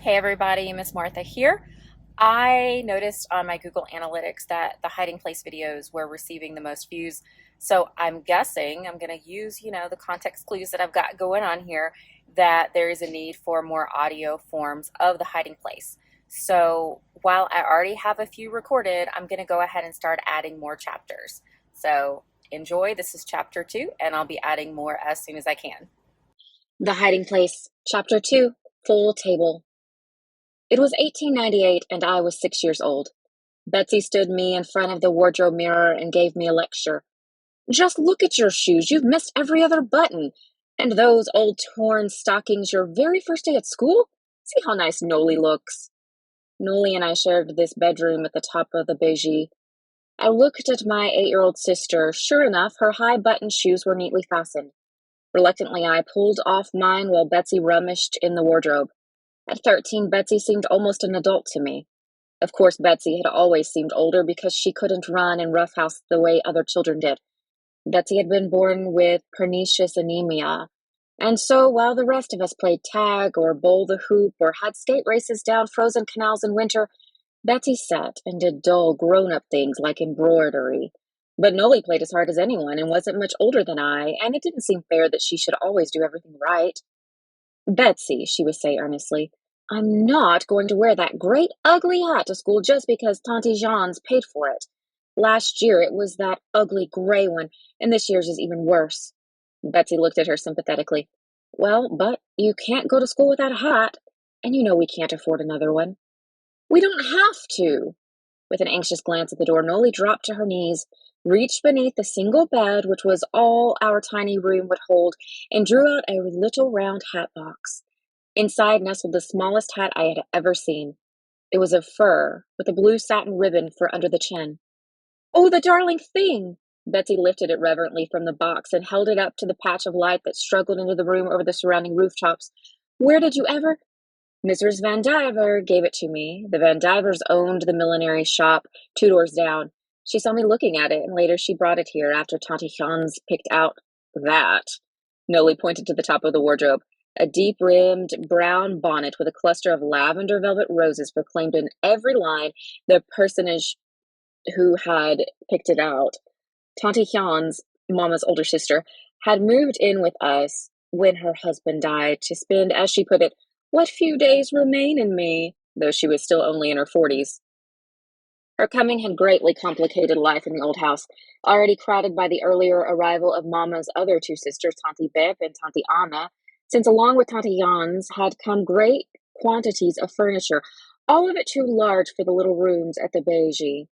Hey everybody, Miss Martha here. I noticed on my Google Analytics that the hiding place videos were receiving the most views. So I'm guessing I'm going to use, the context clues that I've got going on here that there is a need for more audio forms of the hiding place. So while I already have a few recorded, I'm going to go ahead and start adding more chapters. So enjoy. This is chapter 2, and I'll be adding more as soon as I can. The Hiding Place, Chapter 2, Full Table. It was 1898, and I was 6 years old. Betsy stood me in front of the wardrobe mirror and gave me a lecture. Just look at your shoes. You've missed every other button. And those old torn stockings your very first day at school? See how nice Noli looks. Noli and I shared this bedroom at the top of the Beje. I looked at my 8-year-old sister. Sure enough, her high-buttoned shoes were neatly fastened. Reluctantly, I pulled off mine while Betsy rummaged in the wardrobe. At 13, Betsy seemed almost an adult to me. Of course, Betsy had always seemed older because she couldn't run and roughhouse the way other children did. Betsy had been born with pernicious anemia, and so while the rest of us played tag or bowl the hoop or had skate races down frozen canals in winter, Betsy sat and did dull, grown-up things like embroidery. But Noli played as hard as anyone and wasn't much older than I, and it didn't seem fair that she should always do everything right. Betsy, she would say earnestly, I'm not going to wear that great ugly hat to school just because Tante Jans paid for it. Last year it was that ugly gray one, and this year's is even worse. Betsy looked at her sympathetically. Well, but you can't go to school without a hat, and you know we can't afford another one. We don't have to. With an anxious glance at the door, Noli dropped to her knees, reached beneath the single bed, which was all our tiny room would hold, and drew out a little round hat box. Inside nestled the smallest hat I had ever seen. It was of fur, with a blue satin ribbon for under the chin. Oh, the darling thing! Betsy lifted it reverently from the box and held it up to the patch of light that struggled into the room over the surrounding rooftops. Where did you ever? Mrs. Van Diver gave it to me. The Van Divers owned the millinery shop 2 doors down. She saw me looking at it, and later she brought it here after Tante Jans picked out that. Noli pointed to the top of the wardrobe. A deep-rimmed brown bonnet with a cluster of lavender velvet roses proclaimed in every line the personage who had picked it out. Tante Jans, Mama's older sister, had moved in with us when her husband died to spend, as she put it, what few days remain in me, though she was still only in her 40s. Her coming had greatly complicated life in the old house, already crowded by the earlier arrival of Mama's other two sisters, Tante Beje and Tante Anna, since along with Tante Jans had come great quantities of furniture, all of it too large for the little rooms at the Beje.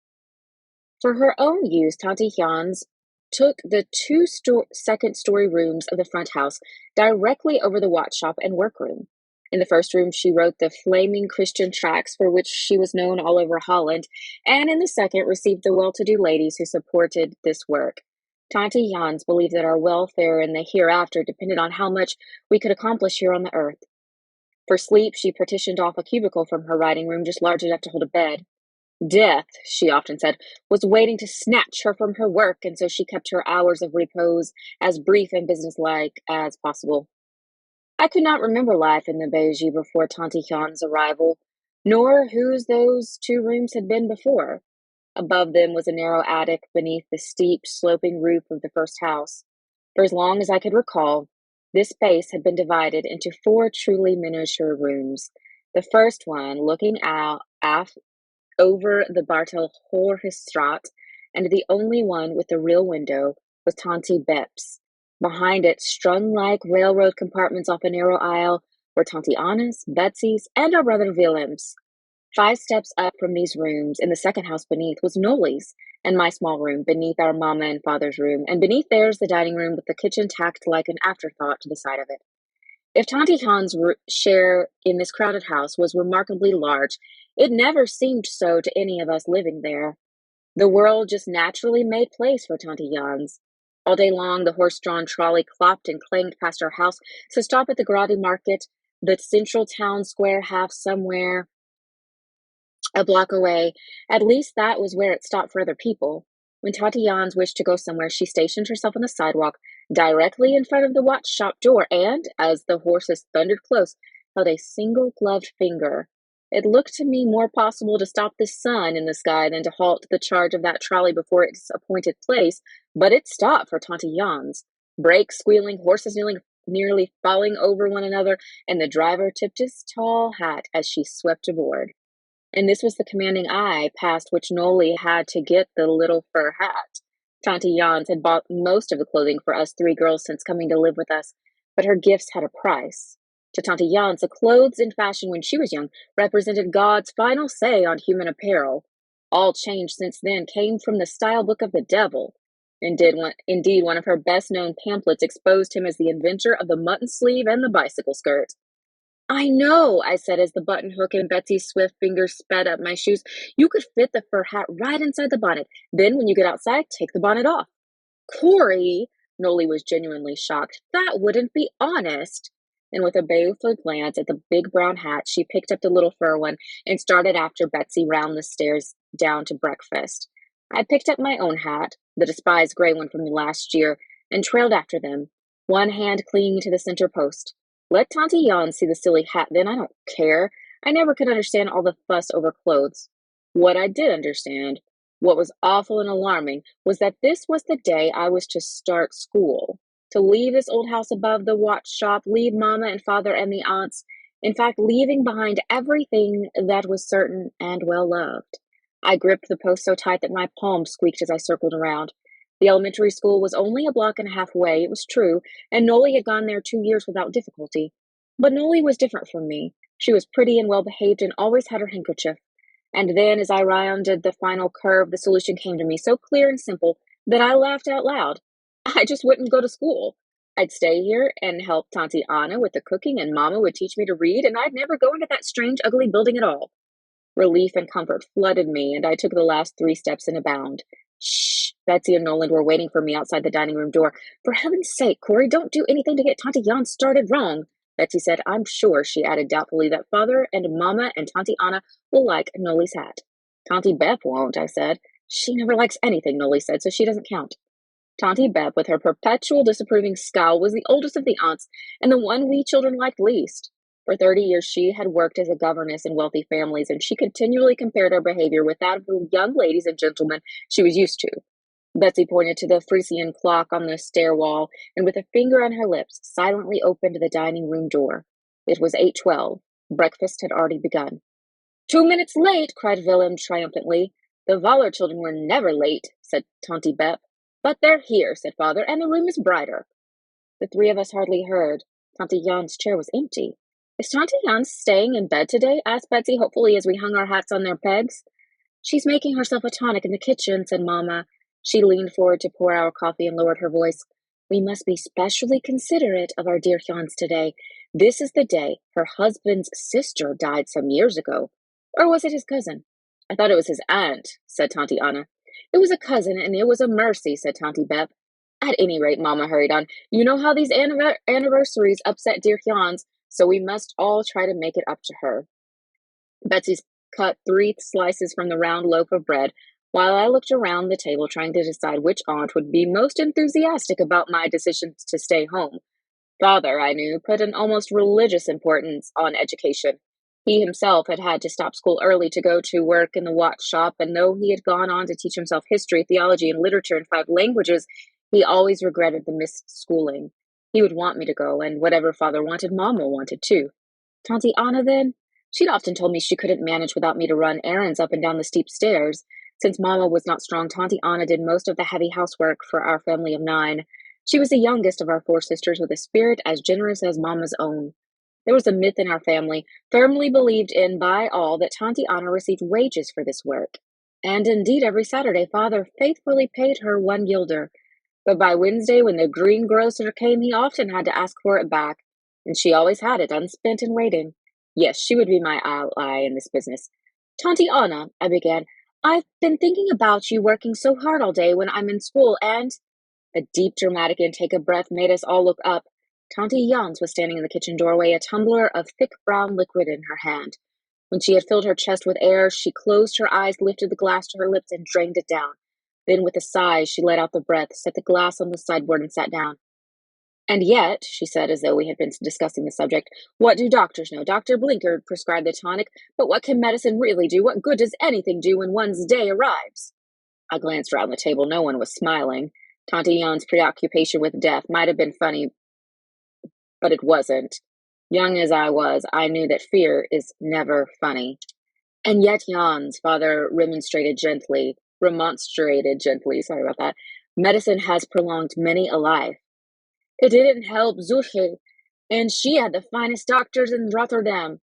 For her own use, Tante Jans took the two second-story rooms of the front house directly over the watch shop and workroom. In the first room, she wrote the flaming Christian tracts for which she was known all over Holland, and in the second received the well-to-do ladies who supported this work. Tante Jans believed that our welfare in the hereafter depended on how much we could accomplish here on the earth. For sleep, she partitioned off a cubicle from her writing room just large enough to hold a bed. Death, she often said, was waiting to snatch her from her work, and so she kept her hours of repose as brief and businesslike as possible. I could not remember life in the Beje before Tante Jan's arrival, nor whose those two rooms had been before. Above them was a narrow attic beneath the steep, sloping roof of the first house. For as long as I could recall, this space had been divided into 4 truly miniature rooms. The first one, looking out over the Bartelhoorstraat, and the only one with a real window, was Tante Bep's. Behind it, strung like railroad compartments off a narrow aisle, were Tante Anna's, Betsy's, and our brother Willem's. 5 steps up from these rooms, in the second house beneath, was Noli's, and my small room, beneath our mamma and father's room, and beneath theirs the dining room with the kitchen tacked like an afterthought to the side of it. If Tante Jan's share in this crowded house was remarkably large, it never seemed so to any of us living there. The world just naturally made place for Tante Jans. All day long, the horse-drawn trolley clopped and clanged past our house to stop at the Grotty Market, the central town square half somewhere a block away. At least that was where it stopped for other people. When Tante Jans wished to go somewhere, she stationed herself on the sidewalk directly in front of the watch shop door, and, as the horses thundered close, held a single gloved finger. It looked to me more possible to stop the sun in the sky than to halt the charge of that trolley before its appointed place, but it stopped for Tante Jans. Brakes squealing, horses nearly falling over one another, and the driver tipped his tall hat as she swept aboard. And this was the commanding eye past which Noli had to get the little fur hat. Tante Jans had bought most of the clothing for us three girls since coming to live with us, but her gifts had a price. To Tante Jans, the clothes in fashion when she was young represented God's final say on human apparel. All change since then came from the style book of the devil. Indeed, one of her best known pamphlets exposed him as the inventor of the mutton sleeve and the bicycle skirt. I know, I said as the button hook in Betsy's swift fingers sped up my shoes. You could fit the fur hat right inside the bonnet. Then, when you get outside, take the bonnet off. Corrie, Noli was genuinely shocked. That wouldn't be honest. And with a baleful glance at the big brown hat, she picked up the little fur one and started after Betsy round the stairs down to breakfast. I picked up my own hat, the despised gray one from the last year, and trailed after them, one hand clinging to the center post. Let Tante Jan see the silly hat, then I don't care. I never could understand all the fuss over clothes. What I did understand, what was awful and alarming, was that this was the day I was to start school. To leave this old house above the watch shop, leave Mama and Father and the aunts, in fact, leaving behind everything that was certain and well loved. I gripped the post so tight that my palms squeaked as I circled around. The elementary school was only a block and a half away, it was true, and Noli had gone there 2 years without difficulty. But Noli was different from me. She was pretty and well behaved and always had her handkerchief. And then, as I rounded the final curve, the solution came to me so clear and simple that I laughed out loud. I just wouldn't go to school. I'd stay here and help Tante Anna with the cooking, and Mama would teach me to read, and I'd never go into that strange, ugly building at all. Relief and comfort flooded me, and I took the last 3 steps in a bound. Shh! Betsy and Nolan were waiting for me outside the dining room door. For heaven's sake, Corrie, don't do anything to get Tante Jan started wrong, Betsy said. I'm sure, she added doubtfully, that Father and Mama and Tante Anna will like Noli's hat. Tante Beth won't, I said. She never likes anything, Noli said, so she doesn't count. Tante Beth, with her perpetual disapproving scowl, was the oldest of the aunts, and the one we children liked least. For 30 years she had worked as a governess in wealthy families, and she continually compared her behavior with that of the young ladies and gentlemen she was used to. Betsy pointed to the Frisian clock on the stair wall, and with a finger on her lips, silently opened the dining room door. It was 8:12. Breakfast had already begun. 2 minutes late, cried Willem triumphantly. The Valler children were never late, said Tante Beth. But they're here, said Father, and the room is brighter. The three of us hardly heard. Tante Jan's chair was empty. Is Tante Jan staying in bed today? Asked Betsy hopefully as we hung our hats on their pegs. She's making herself a tonic in the kitchen, said Mama. She leaned forward to pour our coffee and lowered her voice. We must be specially considerate of our dear Jans today. This is the day her husband's sister died some years ago. Or was it his cousin? I thought it was his aunt, said Tante Anna. It was a cousin, and it was a mercy, said Tante Beth. At any rate, Mama hurried on, you know how these anniversaries upset dear Jans, so we must all try to make it up to her. Betsy's cut 3 slices from the round loaf of bread, while I looked around the table trying to decide which aunt would be most enthusiastic about my decision to stay home. Father, I knew, put an almost religious importance on education. He himself had had to stop school early to go to work in the watch shop, and though he had gone on to teach himself history, theology, and literature in 5 languages, he always regretted the missed schooling. He would want me to go, and whatever Father wanted, Mama wanted too. Tante Anna, then? She'd often told me she couldn't manage without me to run errands up and down the steep stairs. Since Mama was not strong, Tante Anna did most of the heavy housework for our family of 9. She was the youngest of our 4 sisters with a spirit as generous as Mama's own. There was a myth in our family, firmly believed in by all, that Tante Anna received wages for this work. And indeed, every Saturday, Father faithfully paid her 1 guilder. But by Wednesday, when the greengrocer came, he often had to ask for it back, and she always had it unspent and waiting. Yes, she would be my ally in this business. Tante Anna, I began, I've been thinking about you working so hard all day when I'm in school, and... A deep, dramatic intake of breath made us all look up. Tante Jans was standing in the kitchen doorway, a tumbler of thick brown liquid in her hand. When she had filled her chest with air, she closed her eyes, lifted the glass to her lips, and drained it down. Then, with a sigh, she let out the breath, set the glass on the sideboard, and sat down. And yet, she said, as though we had been discussing the subject, what do doctors know? Dr. Blinker prescribed the tonic, but what can medicine really do? What good does anything do when one's day arrives? I glanced around the table. No one was smiling. Tante Jan's preoccupation with death might have been funny, but it wasn't. Young as I was, I knew that fear is never funny. And yet, Jans, father remonstrated gently, sorry about that. Medicine has prolonged many a life. It didn't help Zulke, and she had the finest doctors in Rotterdam.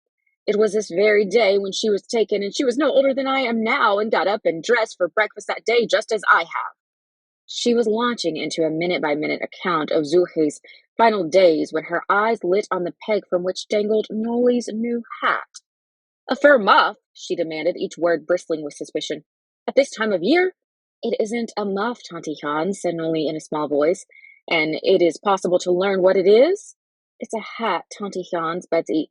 It was this very day when she was taken, and she was no older than I am now, and got up and dressed for breakfast that day just as I have. She was launching into a minute-by-minute account of Zulke's final days when her eyes lit on the peg from which dangled Nolly's new hat. A fur muff, she demanded, each word bristling with suspicion. At this time of year? It isn't a muff, Tante Jans, said Nolly in a small voice. And it is possible to learn what it is? It's a hat, Tante Jans, Betsy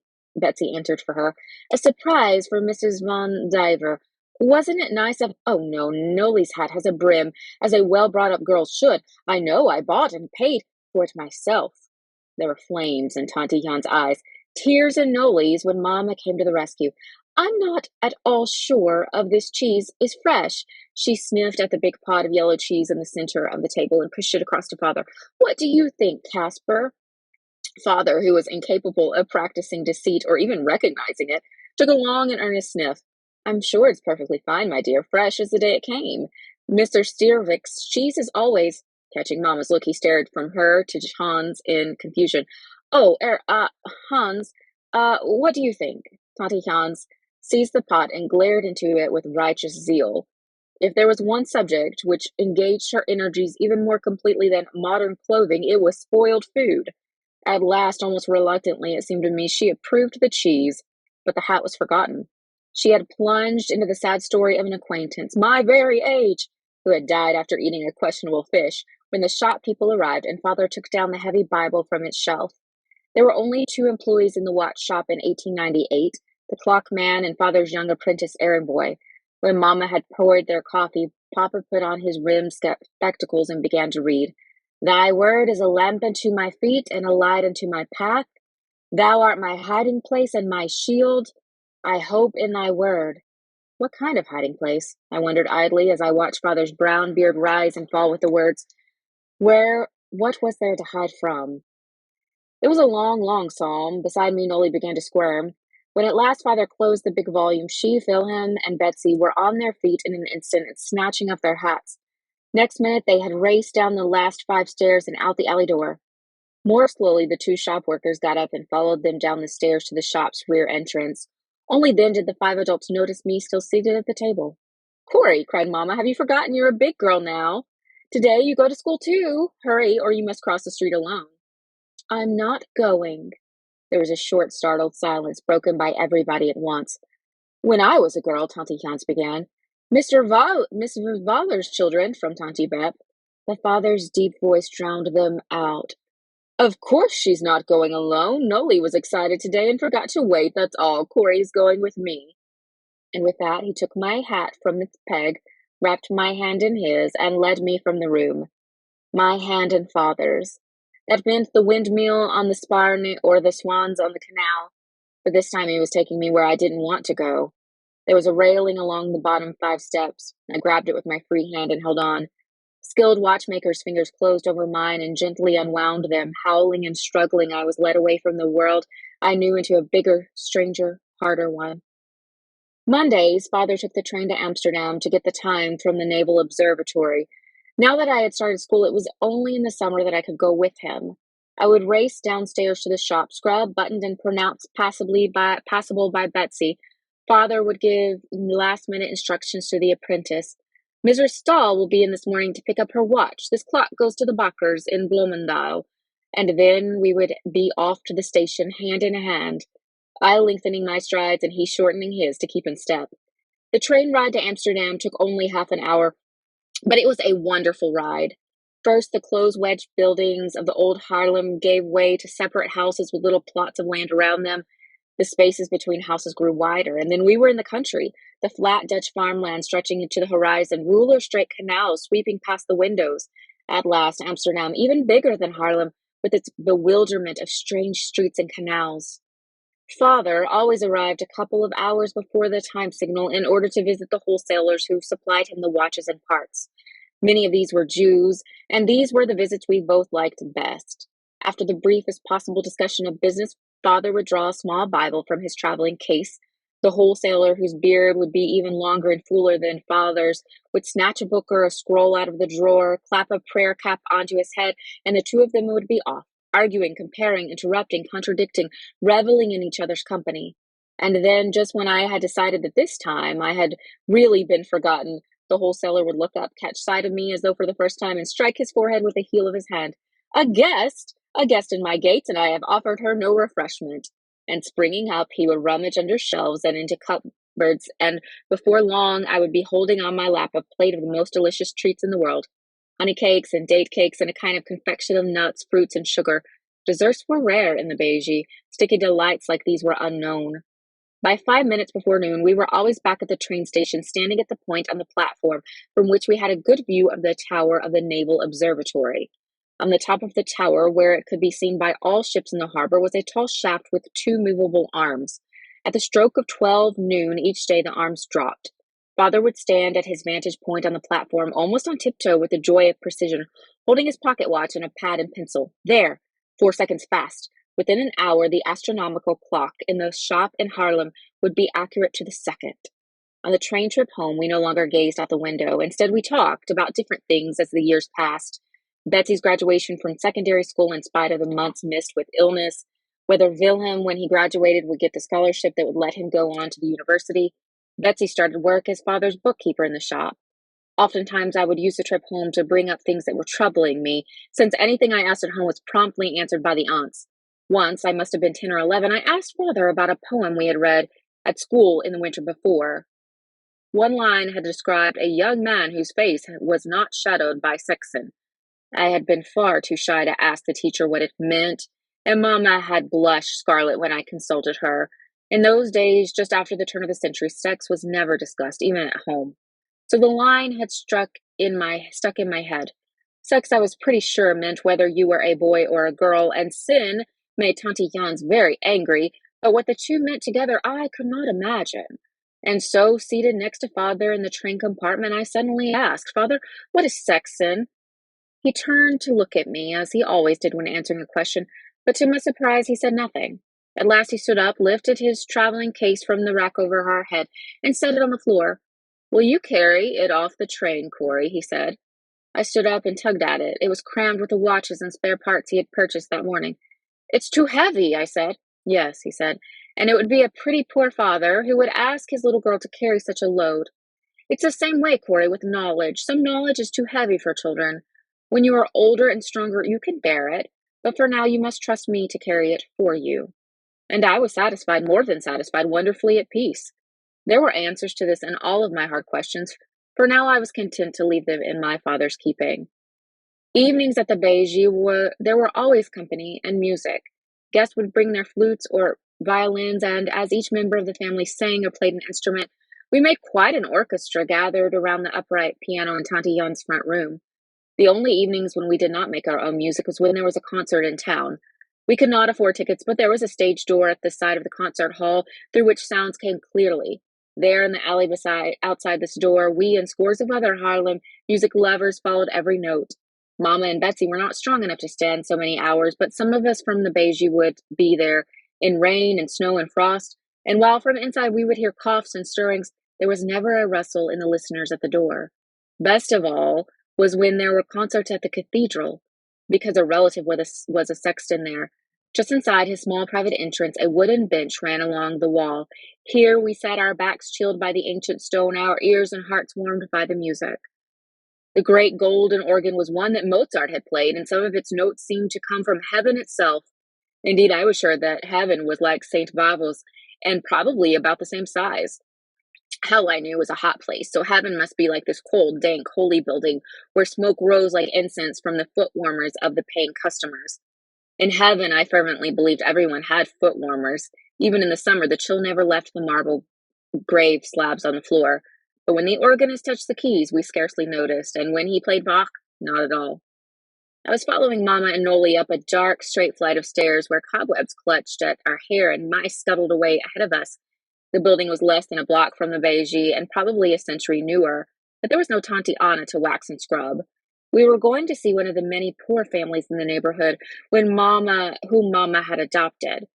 answered for her. A surprise for Mrs. Van Diver. Wasn't it nice of— Oh, no, Nolly's hat has a brim, as a well-brought-up girl should. I know, I bought and paid for it myself. There were flames in Tante Jan's eyes, tears in Nolly's when Mamma came to the rescue. I'm not at all sure of this cheese is fresh. She sniffed at the big pot of yellow cheese in the center of the table and pushed it across to Father. What do you think, Casper? Father, who was incapable of practicing deceit or even recognizing it, took a long and earnest sniff. I'm sure it's perfectly fine, my dear, fresh as the day it came. Mr. Steervik's cheese is always— Catching Mamma's look, he stared from her to Hans in confusion. Oh, Hans, what do you think? Tante Hans seized the pot and glared into it with righteous zeal. If there was one subject which engaged her energies even more completely than modern clothing, it was spoiled food. At last, almost reluctantly, it seemed to me, she approved the cheese, but the hat was forgotten. She had plunged into the sad story of an acquaintance, my very age, who had died after eating a questionable fish, when the shop people arrived and Father took down the heavy Bible from its shelf. There were only 2 employees in the watch shop in 1898, the clock man and Father's young apprentice errand boy. When Mamma had poured their coffee, Papa put on his rimmed spectacles and began to read. Thy word is a lamp unto my feet and a light unto my path. Thou art my hiding place and my shield. I hope in thy word. What kind of hiding place? I wondered idly as I watched Father's brown beard rise and fall with the words. What was there to hide from? It was a long, long psalm. Beside me, Nolly began to squirm. When at last Father closed the big volume, she, Philham, and Betsy were on their feet in an instant and snatching up their hats. Next minute, they had raced down the last 5 stairs and out the alley door. More slowly, the 2 shop workers got up and followed them down the stairs to the shop's rear entrance. Only then did the 5 adults notice me still seated at the table. Corrie, cried Mamma, have you forgotten you're a big girl now? Today you go to school too. Hurry, or you must cross the street alone. I'm not going. There was a short, startled silence, broken by everybody at once. When I was a girl, Tante Jans began. Miss Valler's children, from Tante Bep. The father's deep voice drowned them out. Of course she's not going alone. Nolly was excited today and forgot to wait, that's all. Corrie's going with me. And with that, he took my hat from its peg, wrapped my hand in his, and led me from the room. My hand in Father's. That meant the windmill on the Sparne or the swans on the canal. But this time he was taking me where I didn't want to go. There was a railing along the bottom 5 steps. I grabbed it with my free hand and held on. Skilled watchmaker's fingers closed over mine and gently unwound them. Howling and struggling, I was led away from the world I knew into a bigger, stranger, harder one. Mondays, Father took the train to Amsterdam to get the time from the Naval Observatory. Now that I had started school, it was only in the summer that I could go with him. I would race downstairs to the shop, scrubbed, buttoned, and pronounced passable by Betsy. Father would give last-minute instructions to the apprentice. Mrs. Stahl will be in this morning to pick up her watch. This clock goes to the Bakkers in Bloemendaal. And then we would be off to the station, hand in hand, I lengthening my strides and he shortening his to keep in step. The train ride to Amsterdam took only half an hour, but it was a wonderful ride. First, the close-wedged buildings of the old Haarlem gave way to separate houses with little plots of land around them. The spaces between houses grew wider, and then we were in the country, the flat Dutch farmland stretching into the horizon, ruler straight canals sweeping past the windows. At last, Amsterdam, even bigger than Haarlem, with its bewilderment of strange streets and canals. Father always arrived a couple of hours before the time signal in order to visit the wholesalers who supplied him the watches and parts. Many of these were Jews, and these were the visits we both liked best. After the briefest possible discussion of business, Father would draw a small Bible from his traveling case. The wholesaler, whose beard would be even longer and fuller than Father's, would snatch a book or a scroll out of the drawer, clap a prayer cap onto his head, and the two of them would be off, arguing, comparing, interrupting, contradicting, reveling in each other's company. And then, just when I had decided that this time I had really been forgotten, the wholesaler would look up, catch sight of me as though for the first time, and strike his forehead with the heel of his hand. A guest in my gates, and I have offered her no refreshment. And springing up, he would rummage under shelves and into cupboards, and before long I would be holding on my lap a plate of the most delicious treats in the world. Honey cakes and date cakes and a kind of confection of nuts, fruits, and sugar. Desserts were rare in the Beje. Sticky delights like these were unknown. By 5 minutes before noon, we were always back at the train station, standing at the point on the platform from which we had a good view of the tower of the Naval Observatory. On the top of the tower, where it could be seen by all ships in the harbor, was a tall shaft with two movable arms. At the stroke of 12 noon each day, the arms dropped. Father would stand at his vantage point on the platform, almost on tiptoe with the joy of precision, holding his pocket watch and a pad and pencil. There, 4 seconds fast. Within an hour, the astronomical clock in the shop in Haarlem would be accurate to the second. On the train trip home, we no longer gazed out the window. Instead, we talked about different things as the years passed. Betsy's graduation from secondary school in spite of the months missed with illness, whether Wilhelm, when he graduated, would get the scholarship that would let him go on to the university. Betsy started work as Father's bookkeeper in the shop. Oftentimes, I would use the trip home to bring up things that were troubling me, since anything I asked at home was promptly answered by the aunts. Once, I must have been 10 or 11, I asked Father about a poem we had read at school in the winter before. One line had described a young man whose face was not shadowed by sexton. I had been far too shy to ask the teacher what it meant, and Mamma had blushed scarlet when I consulted her. In those days, just after the turn of the century, sex was never discussed, even at home. So the line had stuck in my head. Sex, I was pretty sure, meant whether you were a boy or a girl, and sin made Tante Jans very angry, but what the two meant together I could not imagine. And so, seated next to Father in the train compartment, I suddenly asked, Father, what is sex, sin? He turned to look at me, as he always did when answering a question, but to my surprise he said nothing. At last he stood up, lifted his traveling case from the rack over our head, and set it on the floor. Will you carry it off the train, Corrie? He said. I stood up and tugged at it. It was crammed with the watches and spare parts he had purchased that morning. It's too heavy, I said. Yes, he said, and it would be a pretty poor father who would ask his little girl to carry such a load. It's the same way, Corrie, with knowledge. Some knowledge is too heavy for children. When you are older and stronger, you can bear it, but for now you must trust me to carry it for you. And I was satisfied, more than satisfied, wonderfully at peace. There were answers to this and all of my hard questions, for now I was content to leave them in my father's keeping. Evenings at the Beje there were always company and music. Guests would bring their flutes or violins, and as each member of the family sang or played an instrument, we made quite an orchestra gathered around the upright piano in Tante Jans' front room. The only evenings when we did not make our own music was when there was a concert in town. We could not afford tickets, but there was a stage door at the side of the concert hall through which sounds came clearly. There in the alley outside this door, we and scores of other Haarlem music lovers followed every note. Mamma and Betsy were not strong enough to stand so many hours, but some of us from the Beje would be there in rain and snow and frost, and while from inside we would hear coughs and stirrings, there was never a rustle in the listeners at the door. Best of all was when there were concerts at the cathedral, because a relative was a sexton there. Just inside his small private entrance, a wooden bench ran along the wall. Here we sat, our backs chilled by the ancient stone, our ears and hearts warmed by the music. The great golden organ was one that Mozart had played, and some of its notes seemed to come from heaven itself. Indeed, I was sure that heaven was like St. Bavo's, and probably about the same size. Hell, I knew, was a hot place, so heaven must be like this cold, dank, holy building where smoke rose like incense from the foot warmers of the paying customers. In heaven, I fervently believed everyone had foot warmers. Even in the summer, the chill never left the marble grave slabs on the floor. But when the organist touched the keys, we scarcely noticed, and when he played Bach, not at all. I was following Mama and Noli up a dark, straight flight of stairs where cobwebs clutched at our hair and mice scuttled away ahead of us. The building was less than a block from the Beje and probably a century newer, but there was no Tante Anna to wax and scrub. We were going to see one of the many poor families in the neighborhood whom Mama had adopted.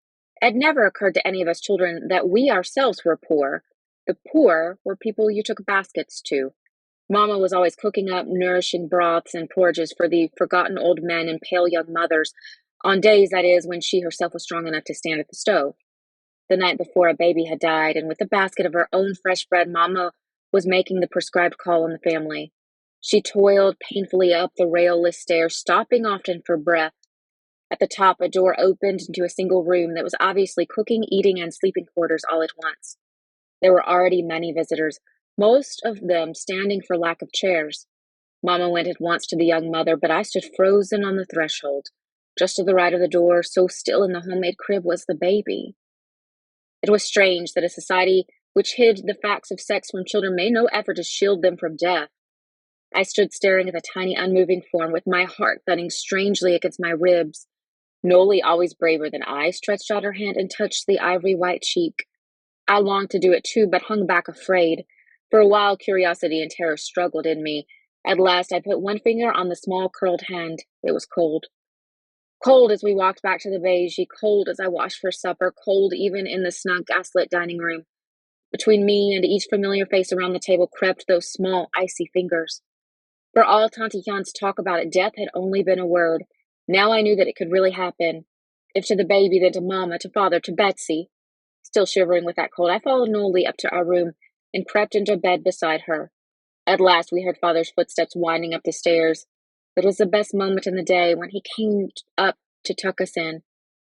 It had never occurred to any of us children that we ourselves were poor. The poor were people you took baskets to. Mama was always cooking up nourishing broths and porridges for the forgotten old men and pale young mothers, on days, that is, when she herself was strong enough to stand at the stove. The night before, a baby had died, and with a basket of her own fresh bread, Mama was making the prescribed call on the family. She toiled painfully up the rail-less stairs, stopping often for breath. At the top, a door opened into a single room that was obviously cooking, eating, and sleeping quarters all at once. There were already many visitors, most of them standing for lack of chairs. Mama went at once to the young mother, but I stood frozen on the threshold. Just to the right of the door, so still in the homemade crib, was the baby. It was strange that a society which hid the facts of sex from children made no effort to shield them from death. I stood staring at the tiny, unmoving form, with my heart thudding strangely against my ribs. Noli, always braver than I, stretched out her hand and touched the ivory white cheek. I longed to do it too, but hung back afraid. For a while, curiosity and terror struggled in me. At last, I put one finger on the small curled hand. It was cold. Cold as we walked back to the Beje, cold as I washed for supper, cold even in the snug gaslit dining room. Between me and each familiar face around the table crept those small, icy fingers. For all Tante Jans' talk about it, death had only been a word. Now I knew that it could really happen. If to the baby, then to Mama, to Father, to Betsy. Still shivering with that cold, I followed Noli up to our room and crept into bed beside her. At last we heard Father's footsteps winding up the stairs. It was the best moment in the day when he came up to tuck us in.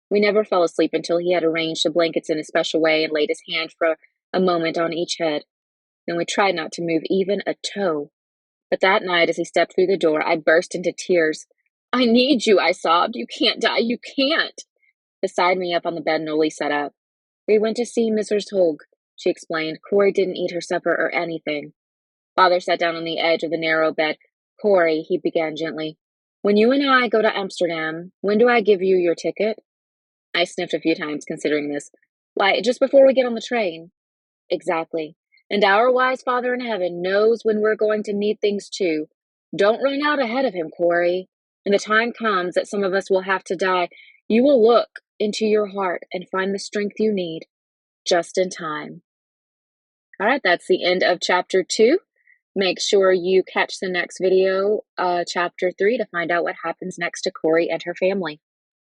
We never fell asleep until he had arranged the blankets in a special way and laid his hand for a moment on each head. Then we tried not to move even a toe. But that night, as he stepped through the door, I burst into tears. "I need you," I sobbed. "You can't die. You can't." Beside me up on the bed, Noli sat up. "We went to see Mrs. Hogg," she explained. "Corrie didn't eat her supper or anything." Father sat down on the edge of the narrow bed. "Corrie," he began gently, "when you and I go to Amsterdam, when do I give you your ticket?" I sniffed a few times, considering this. "Why, just before we get on the train." "Exactly. And our wise Father in heaven knows when we're going to need things too. Don't run out ahead of him, Corrie. When the time comes that some of us will have to die, you will look into your heart and find the strength you need, just in time." All right, that's the end of chapter 2. Make sure you catch the next video, chapter 3, to find out what happens next to Corrie and her family.